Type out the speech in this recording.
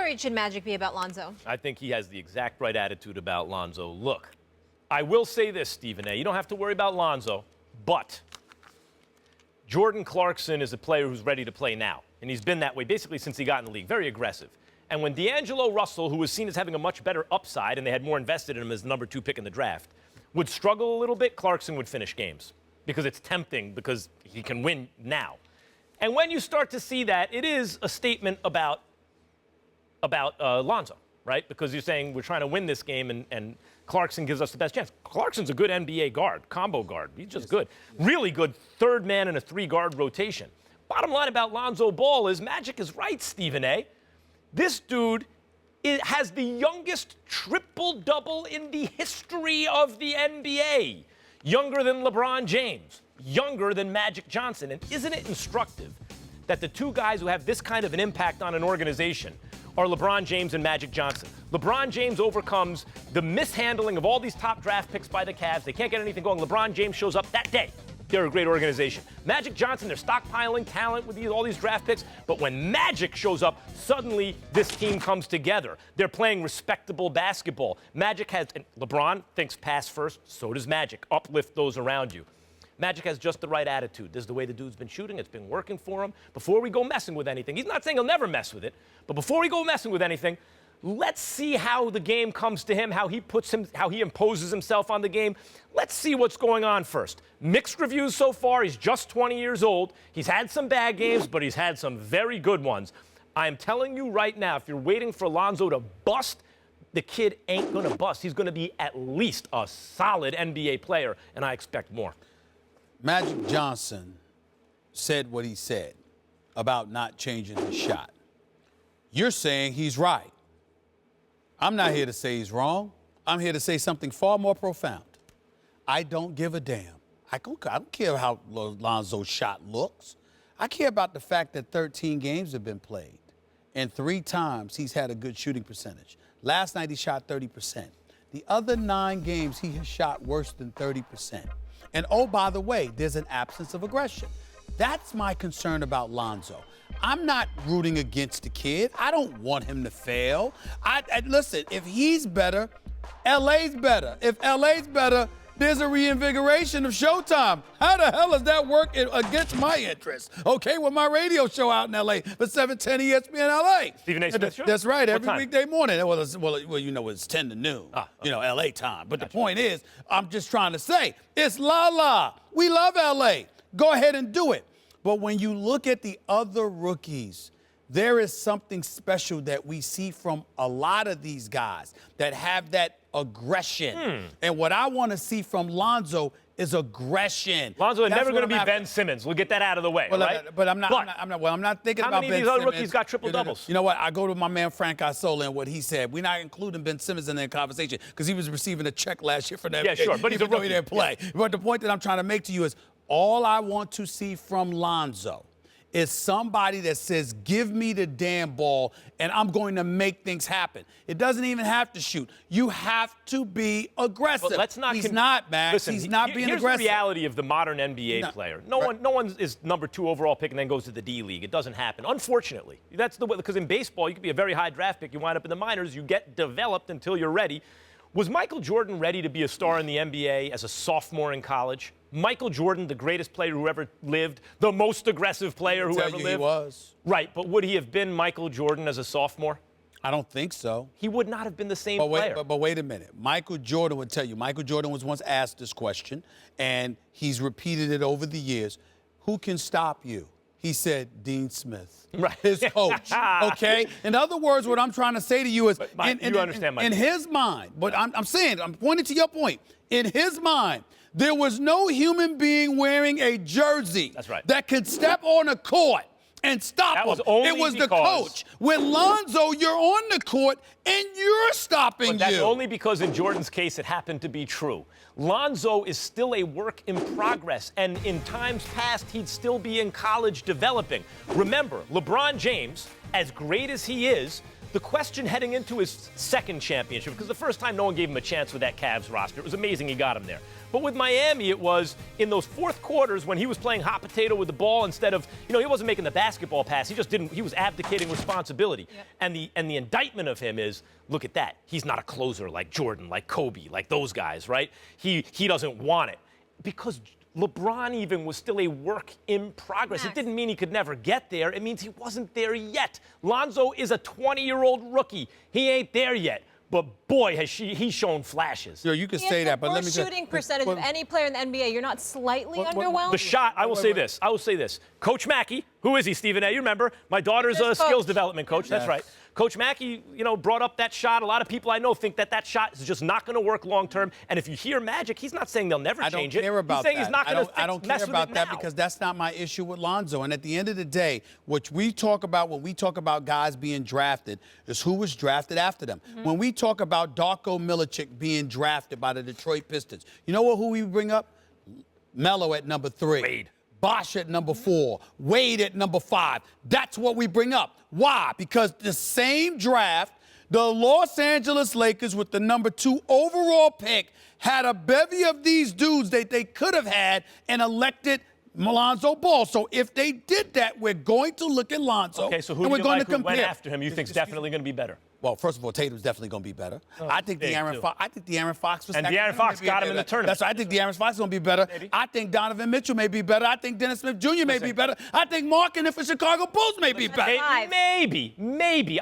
worried should Magic be about Lonzo? I think he has the exact right attitude about Lonzo. Look, I will say this, Stephen A. You don't have to worry about Lonzo, but Jordan Clarkson is a player who's ready to play now. And he's been that way basically since he got in the league, very aggressive. And when D'Angelo Russell, who was seen as having a much better upside, and they had more invested in him as the number 2 pick in the draft, would struggle a little bit, Clarkson would finish games because it's tempting because he can win now. And when you start to see that, it is a statement about Lonzo, right? Because you're saying we're trying to win this game and Clarkson gives us the best chance. Clarkson's a good NBA guard, combo guard. He's just good. Really good third man in a 3-guard rotation. Bottom line about Lonzo Ball is Magic is right, Stephen A. This dude has the youngest triple-double in the history of the NBA. Younger than LeBron James, younger than Magic Johnson. And isn't it instructive that the two guys who have this kind of an impact on an organization are LeBron James and Magic Johnson? LeBron James overcomes the mishandling of all these top draft picks by the Cavs. They can't get anything going. LeBron James shows up that day. They're a great organization. Magic Johnson, they're stockpiling talent with all these draft picks. But when Magic shows up, suddenly this team comes together. They're playing respectable basketball. Magic has, and LeBron thinks pass first, so does Magic. Uplift those around you. Magic has just the right attitude. This is the way the dude's been shooting. It's been working for him. Before we go messing with anything, he's not saying he'll never mess with it, but before we go messing with anything, let's see how the game comes to him, how he imposes himself on the game. Let's see what's going on first. Mixed reviews so far. He's just 20 years old. He's had some bad games, but he's had some very good ones. I'm telling you right now, if you're waiting for Lonzo to bust, the kid ain't going to bust. He's going to be at least a solid NBA player, and I expect more. Magic Johnson said what he said about not changing his shot. You're saying he's right. I'm not here to say he's wrong. I'm here to say something far more profound. I don't give a damn. I don't care how Lonzo's shot looks. I care about the fact that 13 games have been played, and 3 times he's had a good shooting percentage. Last night he shot 30%. The other 9 games he has shot worse than 30%. And oh, by the way, there's an absence of aggression. That's my concern about Lonzo. I'm not rooting against the kid. I don't want him to fail. Listen, if he's better, LA's better. If LA's better, there's a reinvigoration of Showtime. How the hell does that work against my interests? Okay, with my radio show out in LA, the 710 ESPN LA. Stephen A. Smith Show? That's right, every weekday morning. Well, you know, it's 10 to noon, LA time. But the point is, I'm just trying to say, it's la-la. We love LA. Go ahead and do it. But when you look at the other rookies, there is something special that we see from a lot of these guys that have that aggression. And what I want to see from Lonzo is aggression. Lonzo is never going to be Ben Simmons. We'll get that out of the way, right? But I'm not thinking about Ben Simmons. How many of these other rookies got triple-doubles? You know what? I go to my man Frank Isola and what he said. We're not including Ben Simmons in that conversation because he was receiving a check last year for that. Yeah, sure, but he's a rookie. He didn't play. Yeah. But the point that I'm trying to make to you is all I want to see from Lonzo is somebody that says, give me the damn ball, and I'm going to make things happen. It doesn't even have to shoot. You have to be aggressive. But let's not he's not, Max. Listen, he's not being aggressive. Here's the reality of the modern NBA player. No one is number 2 overall pick and then goes to the D League. It doesn't happen, unfortunately. That's the way, because in baseball, you could be a very high draft pick. You wind up in the minors. You get developed until you're ready. Was Michael Jordan ready to be a star in the NBA as a sophomore in college? Michael Jordan, the greatest player who ever lived, the most aggressive player who ever lived. He was. Right, but would he have been Michael Jordan as a sophomore? I don't think so. He would not have been the same player. But wait a minute. Michael Jordan would tell you. Michael Jordan was once asked this question, and he's repeated it over the years. Who can stop you? He said, Dean Smith, his coach, okay? In other words, what I'm trying to say to you is, in his mind, but I'm pointing to your point. In his mind, there was no human being wearing a jersey that could step on a court and stop him. It was the coach. With Lonzo, you're on the court and you're stopping but that's only because in Jordan's case it happened to be true. Lonzo is still a work in progress, and in times past he'd still be in college developing. Remember, LeBron James, as great as he is, The question heading into his second championship, because the first time no one gave him a chance with that Cavs roster. It was amazing he got him there. But with Miami, it was in those fourth quarters when he was playing hot potato with the ball instead of, he wasn't making the basketball pass. He was abdicating responsibility. Yep. And the indictment of him is, look at that. He's not a closer like Jordan, like Kobe, like those guys, right? He doesn't want it. Because LeBron even was still a work in progress. It didn't mean he could never get there. It means he wasn't there yet. Lonzo is a 20-year-old rookie. He ain't there yet. But boy, he's shown flashes. You can say that, but let me just shooting percentage of any player in the NBA. You're not slightly underwhelmed? The shot, I will say this. Coach Mackey, who is he, Stephen A? You remember, my daughter's a skills development coach. That's right. Coach Mackey, brought up that shot. A lot of people I know think that shot is just not going to work long term. And if you hear Magic, he's not saying they'll never change it. I don't care about he's saying that. He's not going to I don't care about that because that's not my issue with Lonzo. And at the end of the day, what we talk about when we talk about guys being drafted is who was drafted after them. Mm-hmm. When we talk about Darko Milicic being drafted by the Detroit Pistons, you know who we bring up? Melo at number 3. Wade. Bosh at number 4, Wade at number 5. That's what we bring up. Why? Because the same draft, the Los Angeles Lakers with the number 2 overall pick had a bevy of these dudes that they could have had and elected Lonzo Ball. So if they did that, we're going to look at Lonzo. Okay, so who and do we're you going like to who compare. went after him you think is definitely going to be better? Well, first of all, Tatum's definitely going to be better. I think De'Aaron Fox was. And De'Aaron Fox got him in the tournament. That's right. I think De'Aaron Fox is going to be better. Maybe. I think Donovan Mitchell may be better. I think Dennis Smith Jr. may be better. I think Markkanen for Chicago Bulls may be better. Maybe.